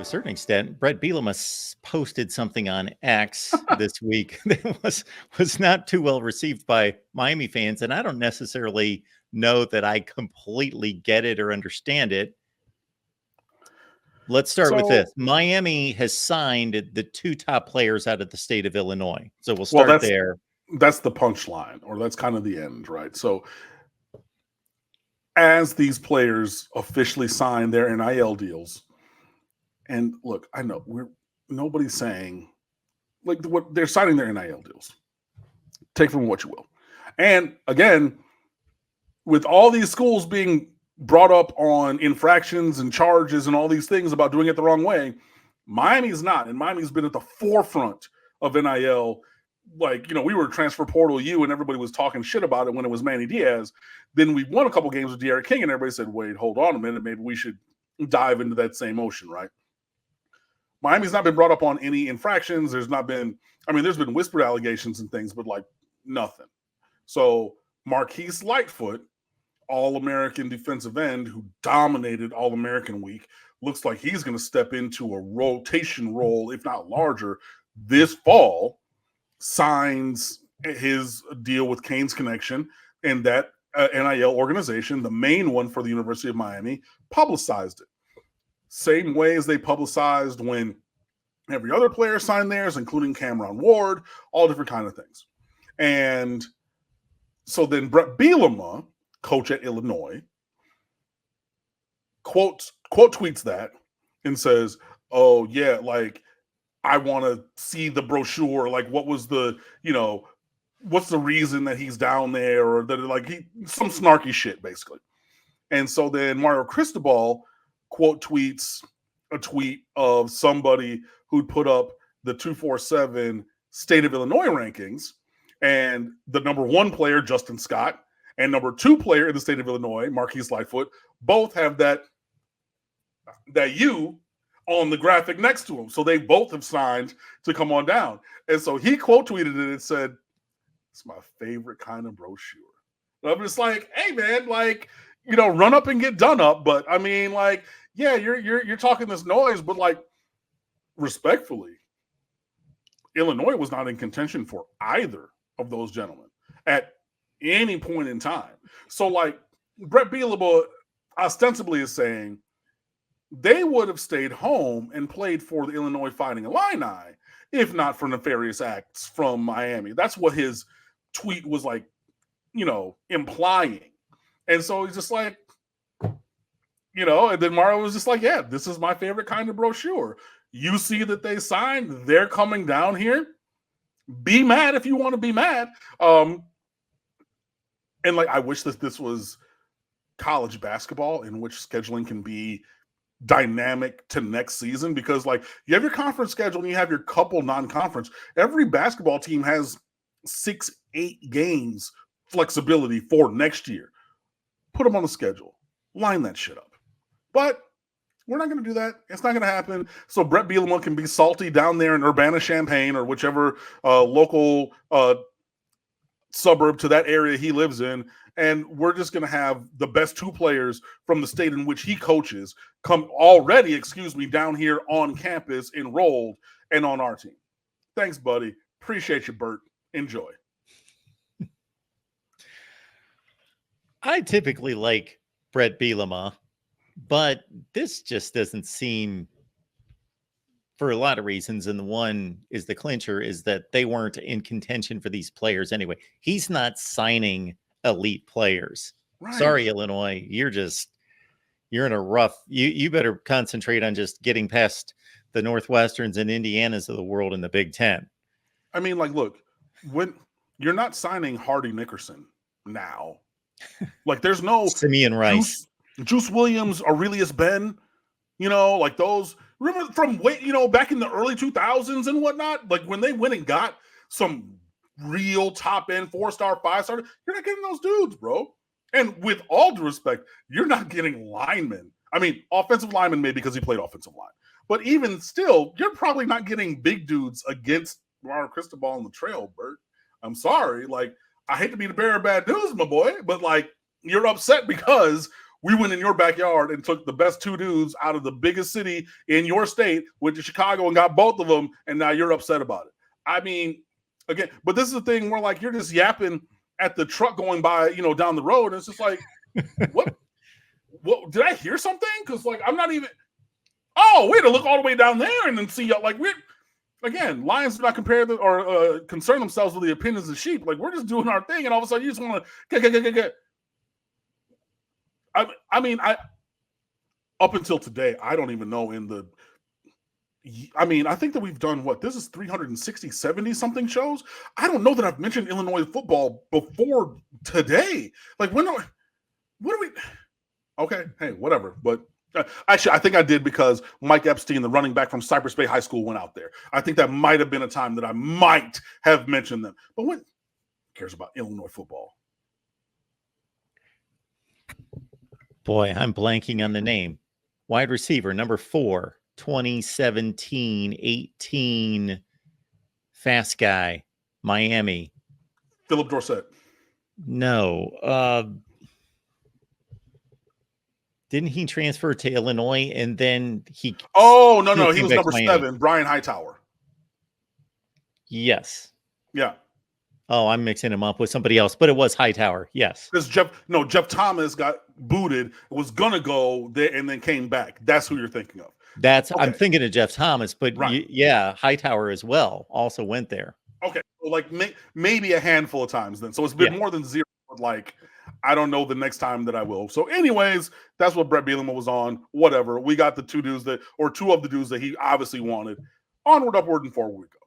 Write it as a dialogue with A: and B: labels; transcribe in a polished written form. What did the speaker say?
A: certain extent, Bret Bielema posted something on X this week that was not too well received by Miami fans, and I don't necessarily know that I completely get it or understand it. Let's start with this. Miami has signed the two top players out of the state of Illinois. So we'll start there.
B: That's the punchline, or that's kind of the end, right? So as these players officially sign their NIL deals, and look, I know nobody's saying like what they're signing their NIL deals. Take from what you will. And again, with all these schools being brought up on infractions and charges and all these things about doing it the wrong way, Miami's not. And Miami's been at the forefront of NIL. Like, we were transfer portal U and everybody was talking shit about it when it was Manny Diaz. Then we won a couple games with De'Aaron King and everybody said, wait, hold on a minute. Maybe we should dive into that same ocean, right? Miami's not been brought up on any infractions. There's been whispered allegations and things, but like nothing. So Marquise Lightfoot, All-American defensive end who dominated All-American week, looks like he's going to step into a rotation role, if not larger, this fall, signs his deal with Canes Connection, and that NIL organization, the main one for the University of Miami, publicized it. Same way as they publicized when every other player signed theirs, including Cameron Ward, all different kind of things. And so then Bret Bielema, coach at Illinois, quote tweets that and says, oh yeah, like I want to see the brochure. Like what was the, what's the reason that he's down there, or that some snarky shit basically. And so then Mario Cristobal quote tweets a tweet of somebody who'd put up the 247 state of Illinois rankings, and the number one player, Justin Scott, and number two player in the state of Illinois, Marquise Lightfoot, both have that U on the graphic next to him. So they both have signed to come on down. And so he quote tweeted it and said, it's my favorite kind of brochure. And I'm just like, hey man, like, run up and get done up. But I mean, like, yeah, you're talking this noise, but like respectfully, Illinois was not in contention for either of those gentlemen at any point in time. So like Bret Bielema ostensibly is saying they would have stayed home and played for the Illinois Fighting Illini if not for nefarious acts from Miami. That's what his tweet was like, implying. And so he's just like, and then Mario was just like, yeah, this is my favorite kind of brochure. You see that they signed, they're coming down here. Be mad if you want to be mad. And like, I wish that this was college basketball in which scheduling can be dynamic to next season, because like you have your conference schedule and you have your couple non-conference. Every basketball team has 6-8 games flexibility for next year. Put them on the schedule. Line that shit up. But we're not going to do that. It's not going to happen. So Bret Bielema can be salty down there in Urbana-Champaign or whichever local suburb to that area he lives in, and we're just going to have the best two players from the state in which he coaches come down here on campus, enrolled, and on our team. Thanks, buddy. Appreciate you, Bert. Enjoy.
A: I typically like Bret Bielema, but this just doesn't seem, for a lot of reasons, and the one is the clincher, is that they weren't in contention for these players anyway. He's not signing elite players. Right. Sorry, Illinois. You're in a rough, you better concentrate on just getting past the Northwesterns and Indianas of the world in the Big Ten.
B: I mean, like, look, when you're not signing Hardy Nickerson now, like there's no
A: Simeon Rice,
B: Juice Williams, Aurelius Ben, like those. Remember from back in the early 2000s and whatnot, like when they went and got some real top end 4-star, 5-star, you're not getting those dudes, bro. And with all due respect, you're not getting linemen. I mean, offensive linemen maybe because he played offensive line, but even still, you're probably not getting big dudes against Mario Cristobal on the trail, Bert. I'm sorry, like I hate to be the bearer of bad news, my boy, but like you're upset because we went in your backyard and took the best two dudes out of the biggest city in your state, went to Chicago and got both of them, and now you're upset about it. I mean, again, but this is the thing where like you're just yapping at the truck going by, down the road, and it's just like, what did I hear something? Because like I'm not even. Oh, we had to look all the way down there and then see like we're. Again, lions do not compare or concern themselves with the opinions of sheep. Like we're just doing our thing, and all of a sudden you just want to get. I mean, up until today, I don't even know I think that we've done this is 360, 70 something shows. I don't know that I've mentioned Illinois football before today. Like what are we? Okay, hey, whatever. But actually, I think I did because Mike Epstein, the running back from Cypress Bay High School, went out there. I think that might have been a time that I might have mentioned them. But who cares about Illinois football?
A: Boy, I'm blanking on the name. Wide receiver, number 4, 2017-18, fast guy, Miami.
B: Philip Dorsett.
A: No. Didn't he transfer to Illinois and then he...
B: Oh, no. He was number 7, Brian Hightower.
A: Yes.
B: Yeah.
A: Oh, I'm mixing him up with somebody else, but it was Hightower. Yes.
B: Because Jeff Thomas got booted, was going to go there and then came back. That's who you're thinking of.
A: Okay. I'm thinking of Jeff Thomas, but
B: right.
A: Hightower as well also went there.
B: Okay. So like maybe a handful of times then. So it's been more than 0, but like, I don't know the next time that I will. So anyways, that's what Bret Bielema was on. Whatever. We got the two of the dudes that he obviously wanted. Onward, upward, and forward we go.